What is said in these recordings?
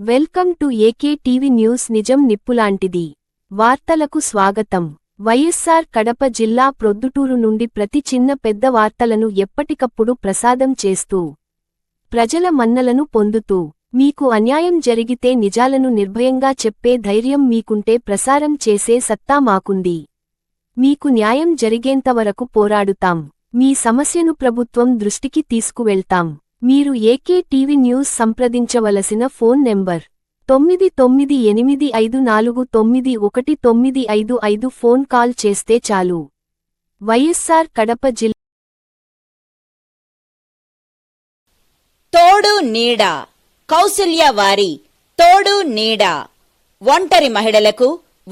Welcome to AK TV news. నిజం నిప్పులాంటిది. వార్తలకు స్వాగతం. వైఎస్ఆర్ కడప జిల్లా ప్రొద్దుటూరు నుండి ప్రతి చిన్న పెద్ద వార్తలను ఎప్పటికప్పుడు ప్రసాదం చేస్తూ ప్రజల మన్నలను పొందుతూ మీకు అన్యాయం జరిగితే నిజాలను నిర్భయంగా చెప్పే ధైర్యం మీకుంటే ప్రసారం చేసే సత్తా మాకుంది. మీకు న్యాయం జరిగేంతవరకు పోరాడుతాం. మీ సమస్యను ప్రభుత్వం దృష్టికి తీసుకువెళ్తాం. మీరు ఏకే టీవీ న్యూస్ సంప్రదించవలసిన ఫోన్ నెంబర్ 9885491955 ఫోన్ కాల్ చేస్తే చాలు. వైఎస్ఆర్ కడప జిల్లా తోడు నీడ కౌసల్య వారి తోడు నీడ ఒంటరి మహిళలకు,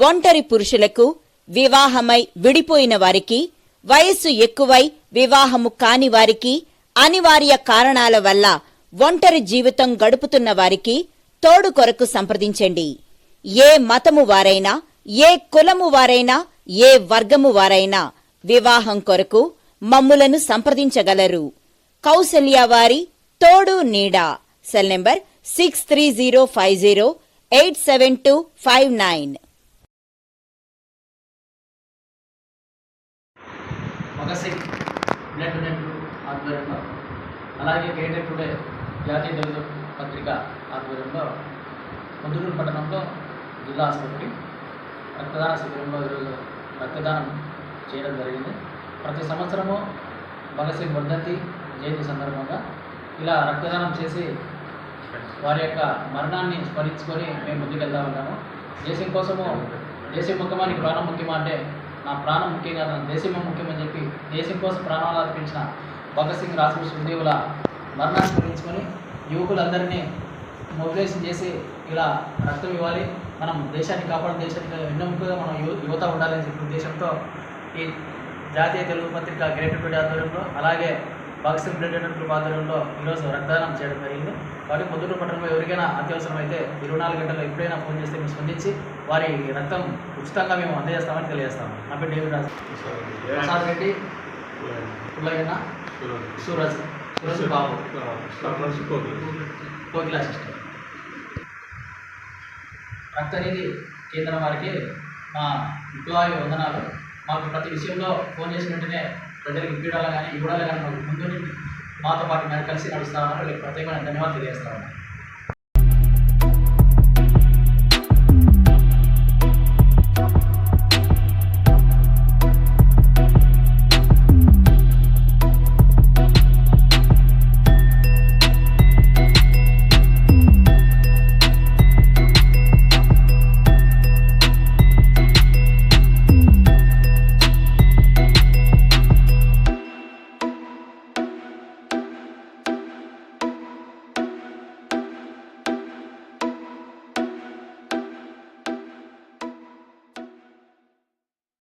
ఒంటరి పురుషులకు, వివాహమై విడిపోయిన వారికి, వయస్సు ఎక్కువై వివాహము కాని వారికి, అనివార్య కారణాల వల్ల ఒంటరి జీవితం గడుపుతున్న వారికి తోడు కొరకు సంప్రదించండి. ఏ మతము వారైనా, ఏ కులము వారైనా, ఏ వర్గము వారైనా వివాహం కొరకు మమ్ములను సంప్రదించగలరు. కౌసల్య వారి తోడు నీడ. Cell number 6305087259. ఆధ్వర్యంలో, అలాగే గ్రేటర్ టుడే జాతీయ దళిత పత్రిక ఆధ్వర్యంలో పొద్దుటూరు పట్టణంలో జిల్లా ఆసుపత్రి రక్తదాన శిబిరంలో ఈరోజు రక్తదానం చేయడం జరిగింది. ప్రతి సంవత్సరము భగత్ సింగ్ వర్ధంతి జయంతి సందర్భంగా ఇలా రక్తదానం చేసి వారి యొక్క మరణాన్ని స్మరించుకొని మేము ముందుకెళ్తా ఉంటాము. దేశం కోసము, దేశం ముఖ్యమానికి ప్రాణం ముఖ్యమా అంటే నా ప్రాణం ముఖ్యం కాదు, నా దేశమే ముఖ్యమని చెప్పి దేశం కోసం ప్రాణాలు అర్పించిన భగత్ సింగ్, రాజ్గురు సుఖదేవుల మరణాన్ని స్మరించుకొని యువకులందరినీ మొబిలైజేషన్ చేసి ఇలా రక్తం ఇవ్వాలి, మనం దేశాన్ని కాపాడే, దేశానికి వెన్నెముకగా మనం యువత ఉండాలని చెప్పి ఉద్దేశంతో ఈ జాతీయ తెలుగు పత్రిక గ్రేటర్ టుడే ఆధ్వర్యంలో, అలాగే భగత్ సింగ్ బ్లడ్ గ్రూప్ ఆధ్వర్యంలో ఈరోజు రక్తదానం చేయడం జరిగింది. కాబట్టి పొద్దుటూరు పట్టణంలో ఎవరికైనా అత్యవసరం అయితే 24 గంటల్లో ఎప్పుడైనా ఫోన్ చేస్తే మేము స్పందించి వారి రక్తం ఉచితంగా మేము అందజేస్తామని తెలియజేస్తాము. నా పేరు డేవిడ్ రాజు, ప్రసాద్ రెడ్డి, పుల్లయ్యన్న, సూరజ్ బాబు, కోకిలా సిస్టర్. రక్తనిధి కేంద్రం వారికి మా విప్లవాయ వందనాలు. మాకు ప్రతి విషయంలో ఫోన్ చేసిన వెంటనే ప్రజలకు ఇవ్వడాలు కానీ మాకు ముందు మాతో పాటు మేము కలిసి నడుస్తామని ప్రత్యేకమైన ధన్యవాదాలు తెలియజేస్తామని.